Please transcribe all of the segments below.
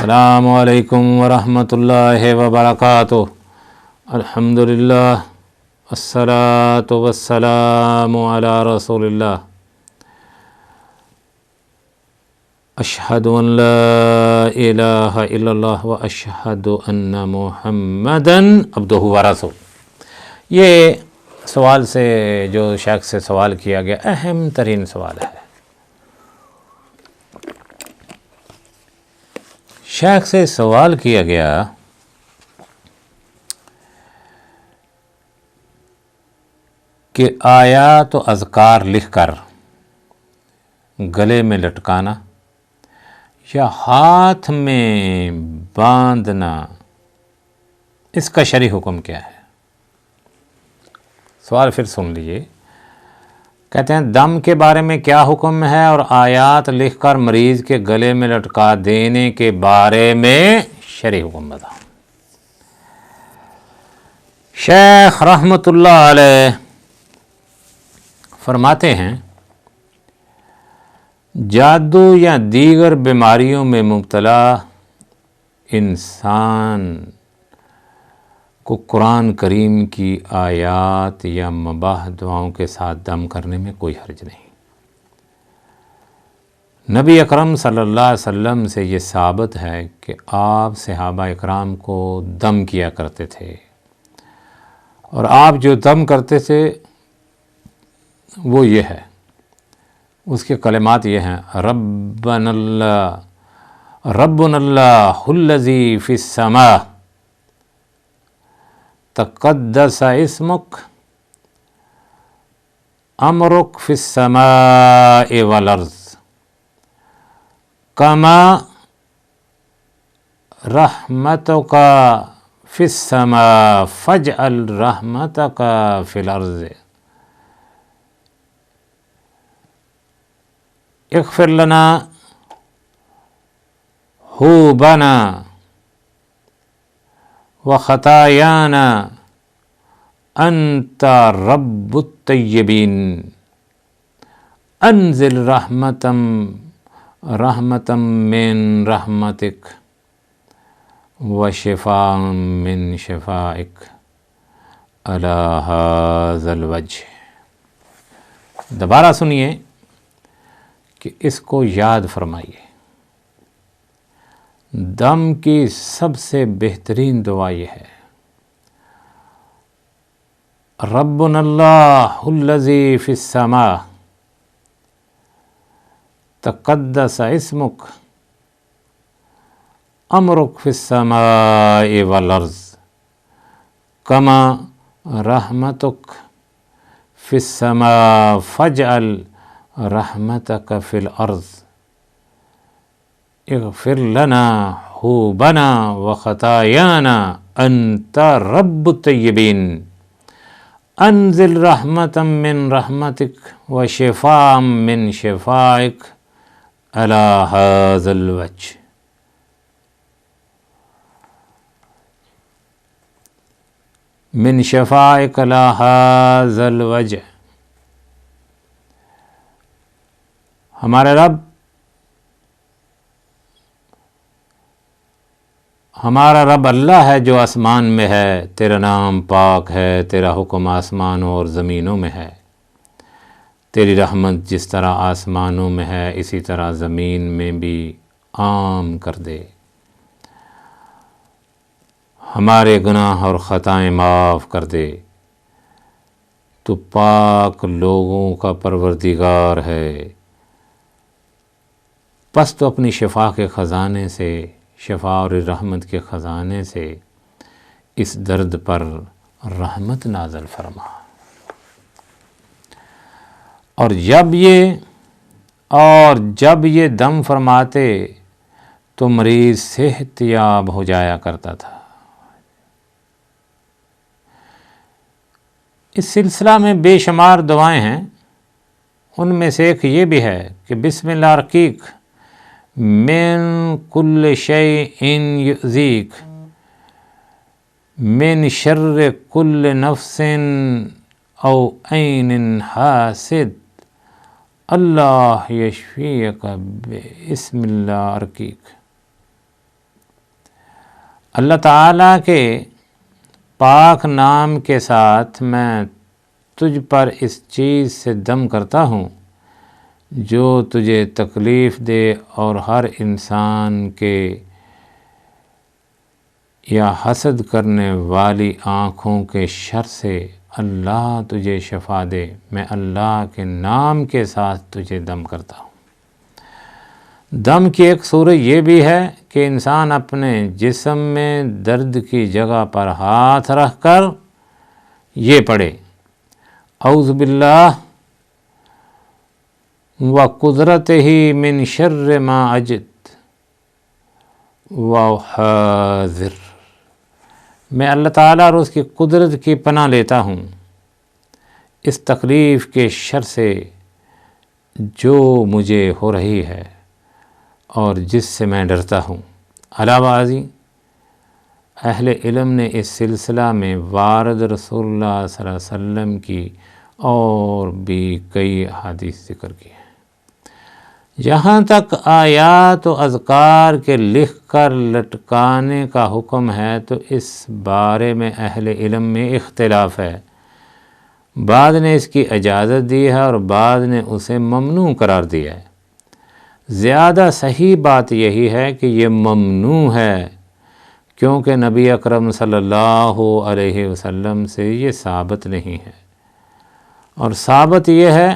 السلام علیکم ورحمۃ اللہ وبرکاتہ۔ الحمدللہ والصلاة والسلام علی رسول اللہ۔ اشہد ان لا الہ الا اللہ واشہد ان محمدا عبدہ ورسولہ۔ یہ سوال سے جو شخص سے سوال کیا گیا اہم ترین سوال ہے۔ شیخ سے سوال کیا گیا کہ آیات و اذکار لکھ کر گلے میں لٹکانا یا ہاتھ میں باندھنا، اس کا شرعی حکم کیا ہے؟ سوال پھر سن لیجیے۔ کہتے ہیں دم کے بارے میں کیا حکم ہے اور آیات لکھ کر مریض کے گلے میں لٹکا دینے کے بارے میں شرعی حکم بتاؤ۔ شیخ رحمۃ اللہ علیہ فرماتے ہیں جادو یا دیگر بیماریوں میں مبتلا انسان کو قرآن کریم کی آیات یا مباح دعاؤں کے ساتھ دم کرنے میں کوئی حرج نہیں۔ نبی اکرم صلی اللہ علیہ وسلم سے یہ ثابت ہے کہ آپ صحابہ اکرام کو دم کیا کرتے تھے، اور آپ جو دم کرتے تھے وہ یہ ہے، اس کے کلمات یہ ہیں: ربنا اللہ الذی فی السماء تقدس اسمک امرک فی السماء والارض کما رحمتک فی السماء فاجعل رحمتک فی الارض اغفر لنا ذنوبنا وخطايانا انت رب الطیبین انزل رحمتا من رحمتک وشفاء من شفائک علی ھذا الوجہ۔ دوبارہ سنیے کہ اس کو یاد فرمائیے۔ دم کی سب سے بہترین دعا یہ ہے: ربنا اللہ الذی فی السماء تقدس اسمک امرک فی السماء والارض کما رحمتک فی السماء فاجعل رحمتک فی الارض اغفر لنا ذنوبنا وخطايانا انت رب الطیبین انزل رحمتا من رحمتک وشفاء من شفائک علی ھذا الوجہ۔ من شفائک علی ھذا الوجہ۔ ہمارا رب اللہ ہے جو آسمان میں ہے، تیرا نام پاک ہے، تیرا حکم آسمانوں اور زمینوں میں ہے، تیری رحمت جس طرح آسمانوں میں ہے اسی طرح زمین میں بھی عام کر دے، ہمارے گناہ اور خطائیں معاف کر دے، تو پاک لوگوں کا پروردگار ہے، پس تو اپنی شفا کے خزانے سے، شفا اور رحمت کے خزانے سے اس درد پر رحمت نازل فرما، اور جب یہ دم فرماتے تو مریض صحت یاب ہو جایا کرتا تھا۔ اس سلسلہ میں بے شمار دعائیں ہیں، ان میں سے ایک یہ بھی ہے کہ بسم اللہ رقیق من کل شیء یؤذیک من شر کل نفس او عین حاسد اللہ یشفیک بسم اللہ رقیق۔ اللہ تعالیٰ کے پاک نام کے ساتھ میں تجھ پر اس چیز سے دم کرتا ہوں جو تجھے تکلیف دے اور ہر انسان کے یا حسد کرنے والی آنکھوں کے شر سے اللہ تجھے شفا دے۔ میں اللہ کے نام کے ساتھ تجھے دم کرتا ہوں۔ دم کی ایک صورت یہ بھی ہے کہ انسان اپنے جسم میں درد کی جگہ پر ہاتھ رکھ کر یہ پڑھے، اعوذ باللہ وقدرتہ من شر ما اجد وحاذر، میں اللہ تعالیٰ اور اس کی قدرت کی پناہ لیتا ہوں اس تکلیف کے شر سے جو مجھے ہو رہی ہے اور جس سے میں ڈرتا ہوں۔ علاوہ ازیں اہل علم نے اس سلسلہ میں وارد رسول اللہ صلی اللہ علیہ وسلم کی اور بھی کئی احادیث ذکر کی ہیں۔ جہاں تک آیات و اذکار کے لکھ کر لٹکانے کا حکم ہے تو اس بارے میں اہل علم میں اختلاف ہے۔ بعض نے اس کی اجازت دی ہے اور بعض نے اسے ممنوع قرار دیا ہے۔ زیادہ صحیح بات یہی ہے کہ یہ ممنوع ہے، کیونکہ نبی اکرم صلی اللہ علیہ وسلم سے یہ ثابت نہیں ہے، اور ثابت یہ ہے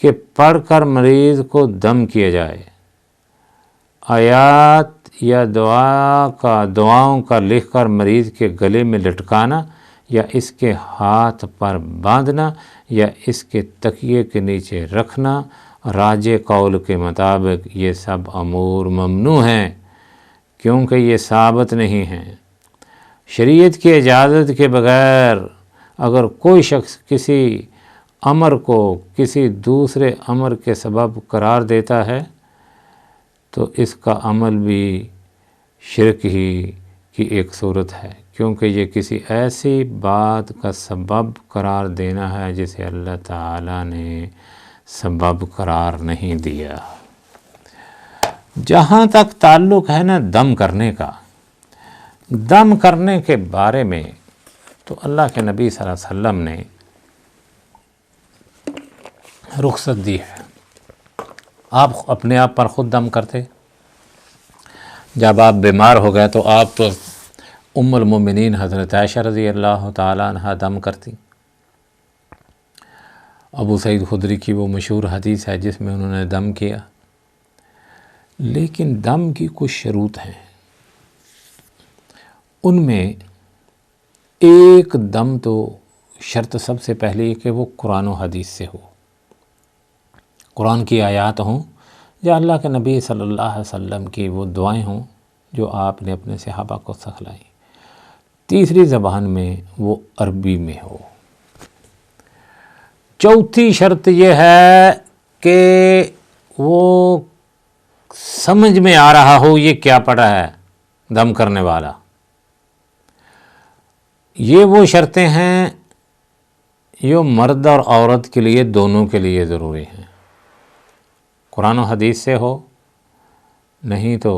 کہ پڑھ کر مریض کو دم کیا جائے۔ آیات یا دعاؤں کا لکھ کر مریض کے گلے میں لٹکانا یا اس کے ہاتھ پر باندھنا یا اس کے تکیے کے نیچے رکھنا، راجح قول کے مطابق یہ سب امور ممنوع ہیں، کیونکہ یہ ثابت نہیں ہیں۔ شریعت کی اجازت کے بغیر اگر کوئی شخص کسی امر کو کسی دوسرے امر کے سبب قرار دیتا ہے تو اس کا عمل بھی شرک ہی کی ایک صورت ہے، کیونکہ یہ کسی ایسی بات کا سبب قرار دینا ہے جسے اللہ تعالیٰ نے سبب قرار نہیں دیا۔ جہاں تک تعلق ہے نا دم کرنے کا، دم کرنے کے بارے میں تو اللہ کے نبی صلی اللہ علیہ وسلم نے رخصت دی ہے۔ آپ اپنے آپ پر خود دم کرتے، جب آپ بیمار ہو گئے تو آپ ام المومنین حضرت عائشہ رضی اللہ تعالیٰ عنہ دم کرتی۔ ابو سعید خدری کی وہ مشہور حدیث ہے جس میں انہوں نے دم کیا، لیکن دم کی کچھ شروط ہیں، ان میں ایک دم تو شرط سب سے پہلے کہ وہ قرآن و حدیث سے ہو، قرآن کی آیات ہوں یا اللہ کے نبی صلی اللہ علیہ وسلم کی وہ دعائیں ہوں جو آپ نے اپنے صحابہ کو سکھلائیں۔ تیسری زبان میں وہ عربی میں ہو۔ چوتھی شرط یہ ہے کہ وہ سمجھ میں آ رہا ہو یہ کیا پڑھا ہے دم کرنے والا۔ یہ وہ شرطیں ہیں جو مرد اور عورت کے لیے دونوں کے لیے ضروری ہیں۔ قرآن و حدیث سے ہو، نہیں تو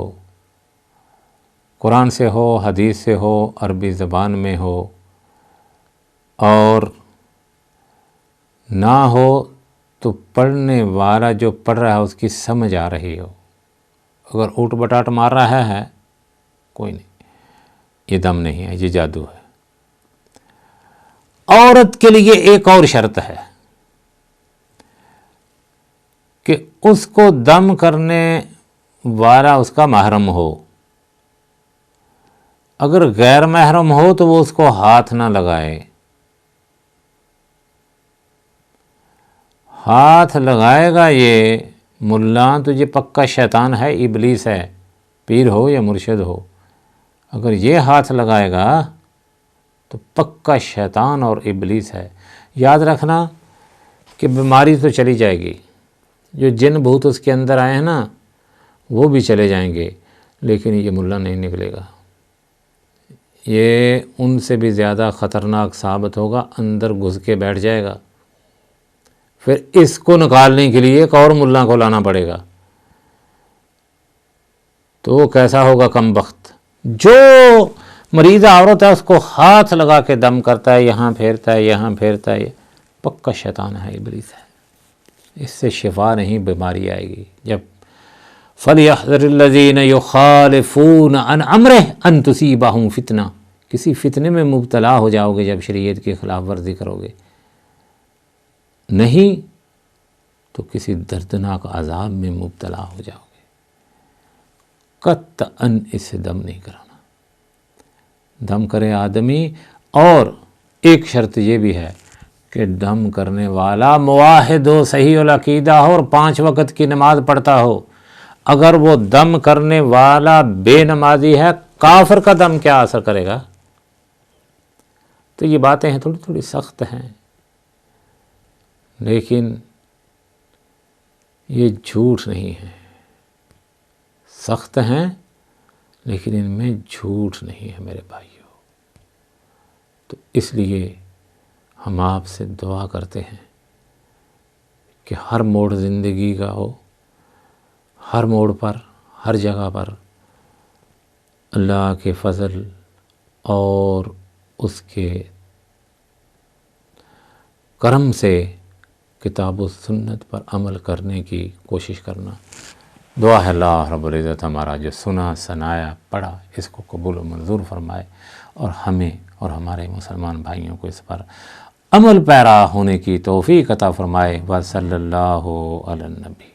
قرآن سے ہو، حدیث سے ہو، عربی زبان میں ہو، اور نہ ہو تو پڑھنے والا جو پڑھ رہا ہے اس کی سمجھ آ رہی ہو۔ اگر اوٹ بٹاٹ مار رہا ہے کوئی نہیں، یہ دم نہیں ہے، یہ جادو ہے۔ عورت کے لیے ایک اور شرط ہے کہ اس کو دم کرنے والا اس کا محرم ہو۔ اگر غیر محرم ہو تو وہ اس کو ہاتھ نہ لگائے۔ ہاتھ لگائے گا یہ ملا تو یہ پکا شیطان ہے، ابلیس ہے، پیر ہو یا مرشد ہو۔ اگر یہ ہاتھ لگائے گا تو پکا شیطان اور ابلیس ہے۔ یاد رکھنا کہ بیماری تو چلی جائے گی، جو جن بھوت اس کے اندر آئے ہیں نا وہ بھی چلے جائیں گے، لیکن یہ ملا نہیں نکلے گا۔ یہ ان سے بھی زیادہ خطرناک ثابت ہوگا، اندر گھس کے بیٹھ جائے گا۔ پھر اس کو نکالنے کے لیے ایک اور ملا کو لانا پڑے گا، تو وہ کیسا ہوگا کم بخت، جو مریضہ عورت ہے اس کو ہاتھ لگا کے دم کرتا ہے، یہاں پھیرتا ہے یہاں پھیرتا ہے، پکا شیطان ہے، ابلیس ہے، اس سے شفا نہیں، بیماری آئے گی۔ جب فَلْيَحْذَرِ الَّذِينَ يُخَالِفُونَ عَنْ أَمْرِهِ أَن تُصِيبَهُمْ فِتْنَةٌ، کسی فتنے میں مبتلا ہو جاؤ گے جب شریعت کی خلاف ورزی کرو گے، نہیں تو کسی دردناک عذاب میں مبتلا ہو جاؤ گے۔ قطعاً اس سے دم نہیں کرانا، دم کرے آدمی، اور ایک شرط یہ بھی ہے کہ دم کرنے والا موحد ہو، صحیح العقیدہ ہو، اور 5 وقت کی نماز پڑھتا ہو۔ اگر وہ دم کرنے والا بے نمازی ہے، کافر کا دم کیا اثر کرے گا؟ تو یہ باتیں ہیں تھوڑی تھوڑی سخت ہیں، لیکن یہ جھوٹ نہیں ہے، سخت ہیں لیکن ان میں جھوٹ نہیں ہے میرے بھائیوں۔ تو اس لیے ہم آپ سے دعا کرتے ہیں کہ ہر موڑ زندگی کا ہو، ہر موڑ پر، ہر جگہ پر اللہ کے فضل اور اس کے کرم سے کتاب و سنت پر عمل کرنے کی کوشش کرنا۔ دعا ہے اللہ رب العزت ہمارا جو سنا سنایا پڑھا اس کو قبول و منظور فرمائے، اور ہمیں اور ہمارے مسلمان بھائیوں کو اس پر عمل پیرا ہونے کی توفیق عطا فرمائے۔ وصلی اللہ علی النبی۔